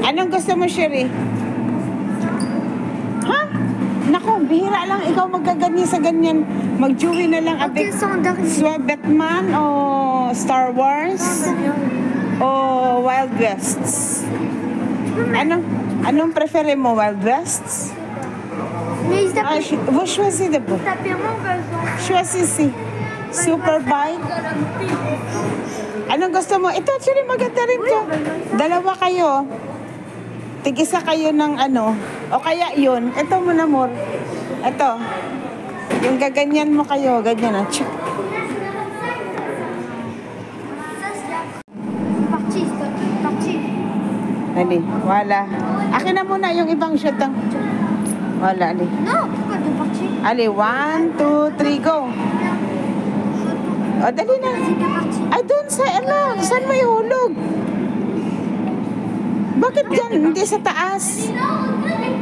Anong gusto mo, Sherry? Ha? Nako, bihira lang ikaw magkaganyan sa ganyan. Mag-Jewy na lang avec Batman o Star Wars o Wild Wests. Anong prefere mo? Wild Wests? Vous choisissez de vous. Choisissez. Superbike. Anong gusto mo? Ito actually maganda rin to. Dalawa kayo. Tig-isa kayo ng ano. O kaya yun. Ito mo na, Mor. Ito. Yung gaganyan mo kayo. Ganyan na. Ali, wala. Akin na muna yung ibang shot. Wala, Ali. Ali, 1, 2, 3, go. O, dali na. Ay, doon sa, ano, saan may hulog? Bakit dyan? Hindi sa taas.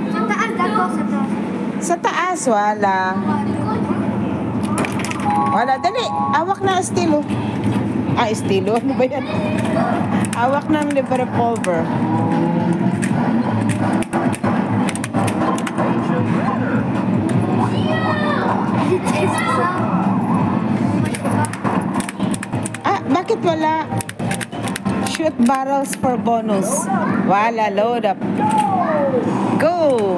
Sa taas, dako, sa taas. Sa taas, wala. Wala, dali. Awak na estilo. Ah, estilo? Ano ba yan? Awak ng revolver. Ah, bakit wala? Shoot barrels for bonus. Wala, load up. Go!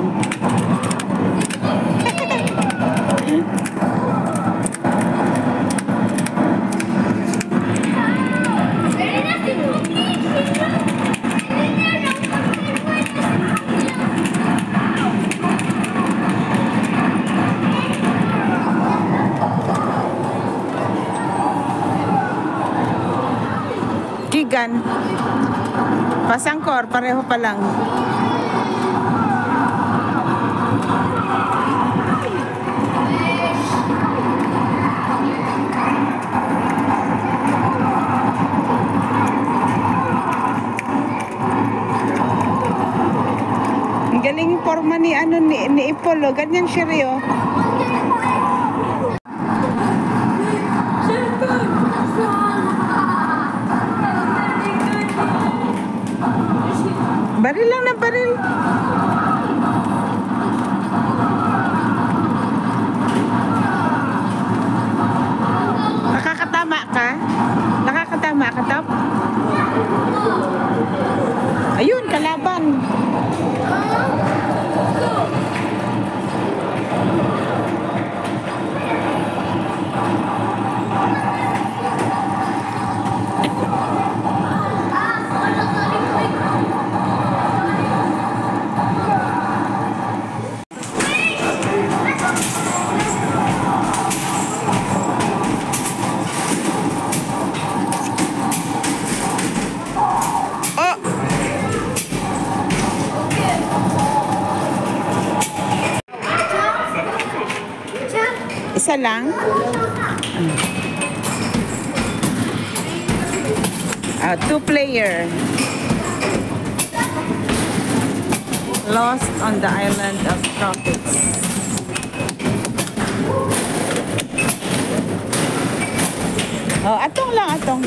Kigan. Pasangkor, pareho pa lang. Ang galing yung forma ni ano ni Ipolo, ganyan siya rin, oh. Baril lang na baril. Nakakatama ka? Nakakatama ka, Top? Ayun, kalaban. Isa lang. Two-player. Lost on the island of tropics. Oh, atong lang, atong.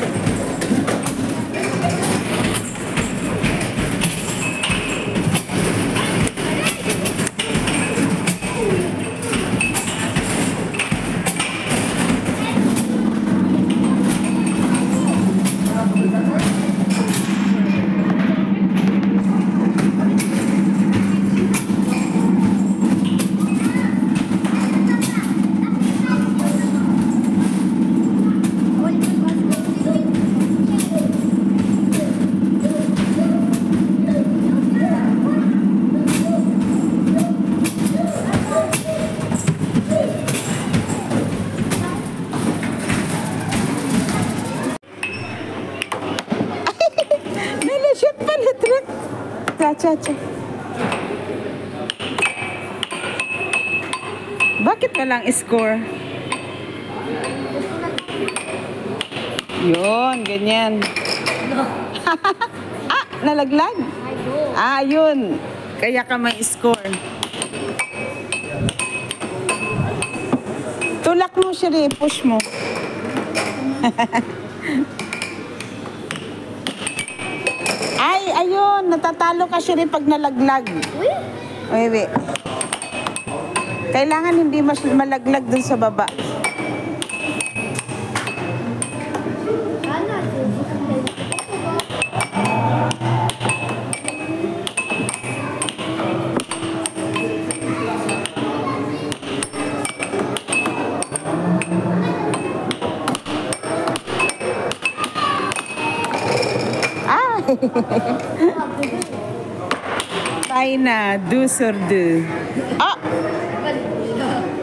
Cha-cha. Bakit walang score? Yun, ganyan. Ah, nalaglag? Ah, yun. Kaya ka may score. Tulak mo siya, push mo. ayun. Natatalo ka siya rin pag nalaglag. Oui. Wait. Kailangan hindi mas malaglag dun sa baba. Anna, Tayo na, do sur deux. Ah!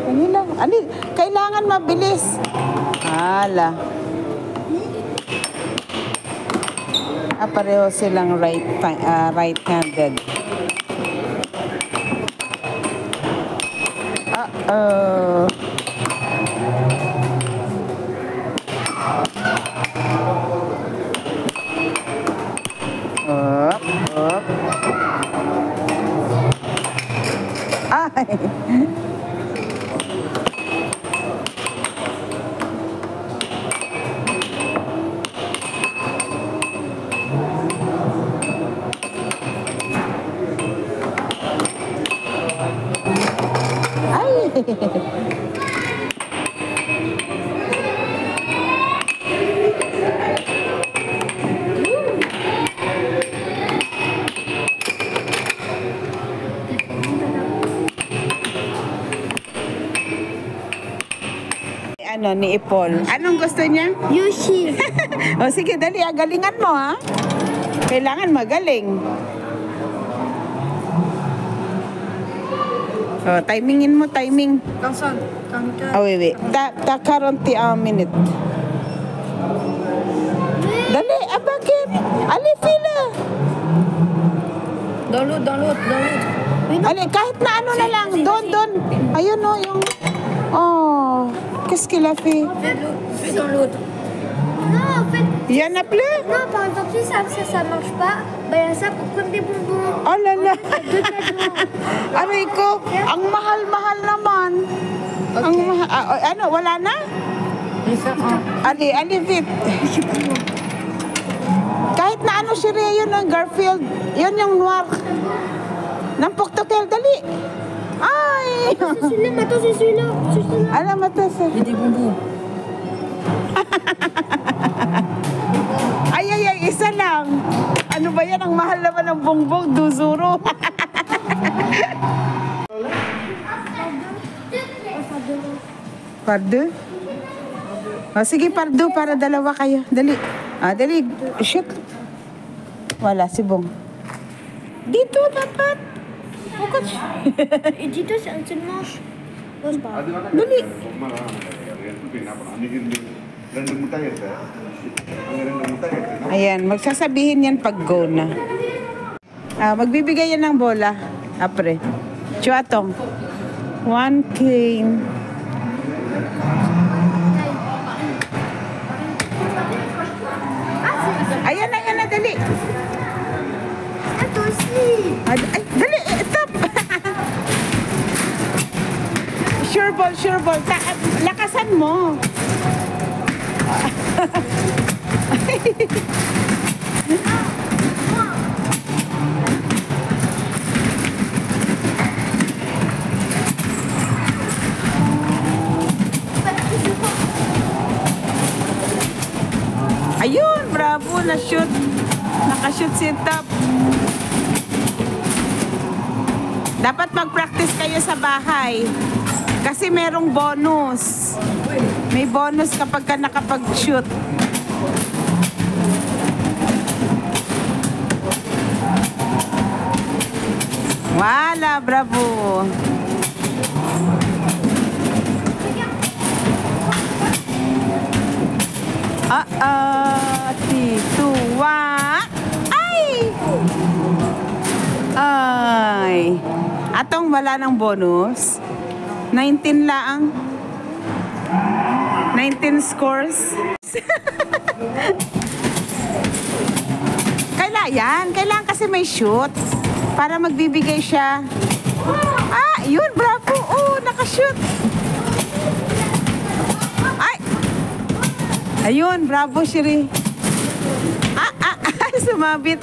Ano lang? Ano? Kailangan mabilis. Hala. Pareho silang right-handed. Uh-oh. Up. Ay. Ano ni Ipol? Anong gusto niya? Yoshi. O sige, dali, galingan mo ha. Kailangan magaling. O, timingin mo, timing. Oh, wait. Ta 40 minute. Dali, bakit? Ali, fila. Dans l'autre. Ali, kahit na ano na lang. Doon. Ayun o, yung... Oh, qu'est-ce qu'il a fait? Fais dans l'autre. Non, en fait, Il y en a plein? non, par exemple, si ça marche pas, bah, il y a ça pour prendre des bonbons. Oh là là. Deux cadeaux. Aray ko, ang mahal-mahal naman. Ang ano, wala na? Ali, fit. Kahit na ano si Rhea yun ng Garfield, yun yung noir. Nampok to kel, dali. Ay! C'est celui-là, maintenant c'est celui-là. C'est celui-là. Alam mo to sa... Il y a des bonbons. Ay, isa lang. Ano ba yan? Ang mahal naman ng bongbong, duzuro. Pardo? O, sige, pardo, para dalawa kayo. Dali. Dali. Shoot. Wala, si Bong. Dito, dapat. Et dis-toi, c'est un seul manche. Oh, c'est pas grave. Dali. Ayan, magsasabihin yan pag go na. Magbibigay yan ng bola. Apre. Chuatong. 1 cane. Ayan na, dali. Attends aussi. Ay, dali, stop. Sure ball. Lakasan mo. Ayun, bravo, na-shoot. Nakashoot si Top. Dapat mag-practice kayo sa bahay. Kasi merong bonus. May bonus kapag ka nakapag-shoot. Wala, bravo. Tituwa. Ay. Atong wala ng bonus. 19 lang. 19 scores. Kailangan kasi may shoot para magbibigay siya. Yun, bravo. Oh, nakashoot. Ay. Ayun, bravo, Shiri. Sumabit.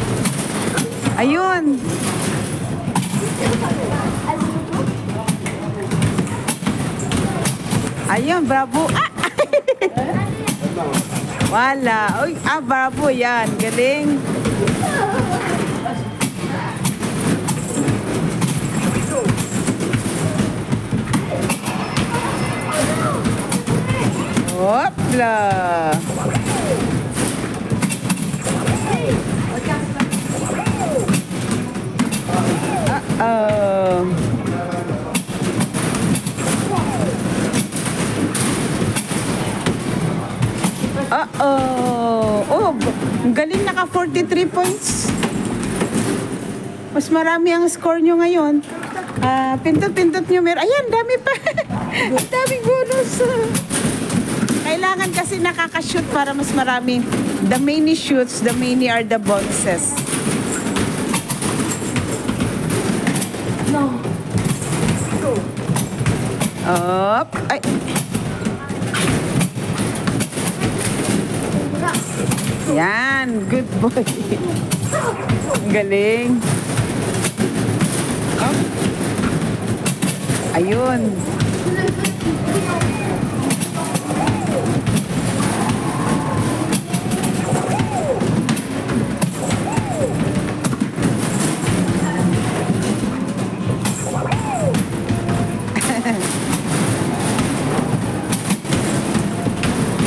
Ayun. Ayun, bravo. Ah! Wala. Uy, bravo yan. Galing. Hopla. Uh-oh. Oh, galing, naka 43 points. Mas marami ang score nyo ngayon. Pintot-pintot nyo meron. Ayan, dami pa. Daming bonus. Kailangan kasi nakaka-shoot para mas marami. The many shoots, the many are the bonuses. No. Up. Ay. Yan, good boy. Galing. Oh. Ayun.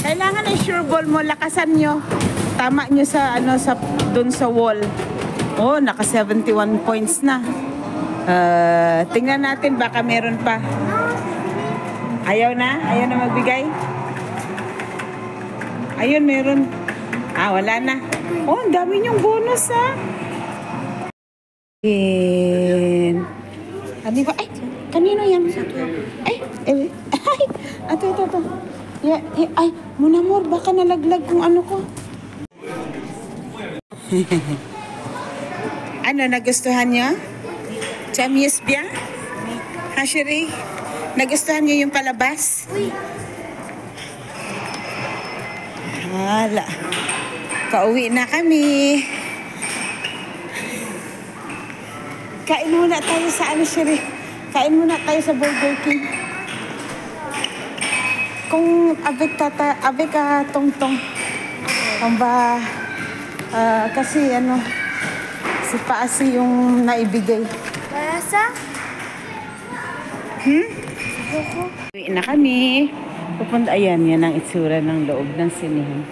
Kailangan ay sure ball mo, lakasan nyo. Tama nyo sa dun sa wall. Oh, naka 71 points na. Tingnan natin, baka meron pa. Ayaw na? Ayaw na magbigay? Ayun, meron. Wala na. Oh, ang dami nyong bonus, ha? Ano ba? Ay, kanino yan? Ay, ito. Ay, Munamor, baka nalaglag kung ano ko. Ano, nagustuhan niyo? Chamius bien? Ha, Shiri? Nagustuhan niyo yung palabas? Hala. Pauwi na kami. Kain muna tayo sa Shiri? Kain muna tayo sa Burger King. Kung abik ka tong-tong. Kamba, kasi si Paasi yung naibigay. Pasa? Uwi na kami. Pupunta, ayan, yan ang itsura ng loob ng sinihan.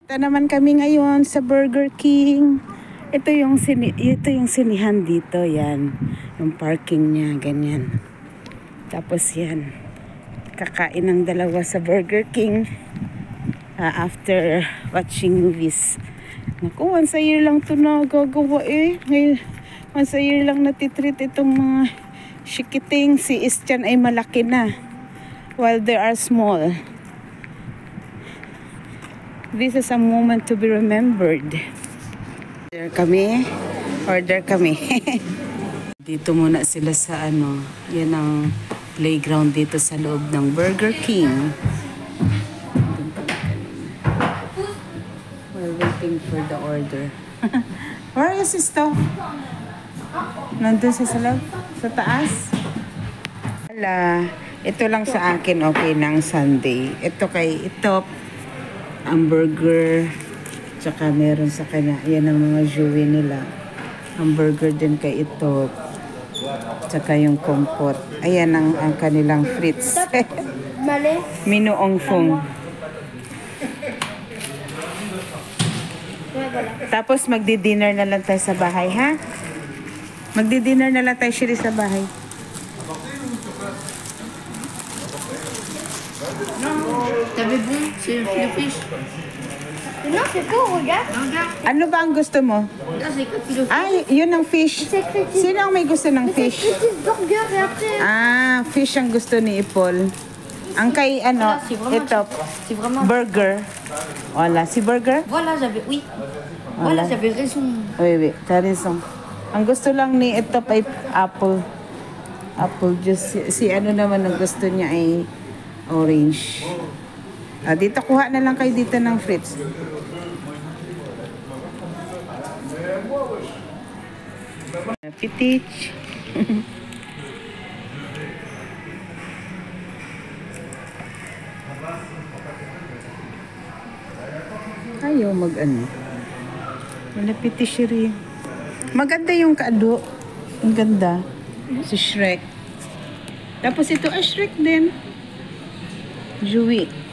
Ito naman kami ngayon sa Burger King. Ito yung sinihan dito, yan. Yung parking niya, ganyan. Tapos yan, kakain ng dalawa sa Burger King after watching movies. Naku, once a year lang ito nagagawa eh. Ngayon, once a year lang natitreat itong mga shikiting. Si Istian ay malaki na, while they are small. This is a moment to be remembered. Order kami. Dito muna sila sa yan ang playground dito sa loob ng Burger King. We're waiting for the order. Where is Sisto? Nandun sa loob? Sa taas? Wala. Ito lang sa akin okay ng Sunday. Ito kay Itop. Ang burger. Tsaka meron sa kanya. Yan ang mga joey nila. Ang burger din kay Itop. Tsaka yung kompot. Ayan ang kanilang frites. Minuong fong. Tapos magdi-dinner na lang tayo sa bahay, ha? Magdi-dinner na lang tayo, Shiri, sa bahay. T'avais bon, c'est le fish. Non, c'est tout, regarde. Ano ba ang gusto mo? Là, c'est quoi le Ay, yun ang fish. Sino ang may gusto ng fish? Petit burger et après. Fish ang gusto ni Ipol. Ang kay ito, C'est vraiment. burger. Wala, si burger? Voilà, j'avais. Oui. Voilà. Voilà, j'avais raison. Wait, tarisong. Ang gusto lang ni ito ay apple. Apple juice. Si naman ang gusto niya ay orange. Dito, kuha na lang kayo dito ng fruits. Pitich. Ayaw mag-ano. Malapit si Shrek. Maganda yung kaado. Ang ganda. Si Shrek. Tapos ito ay Shrek din. Joey.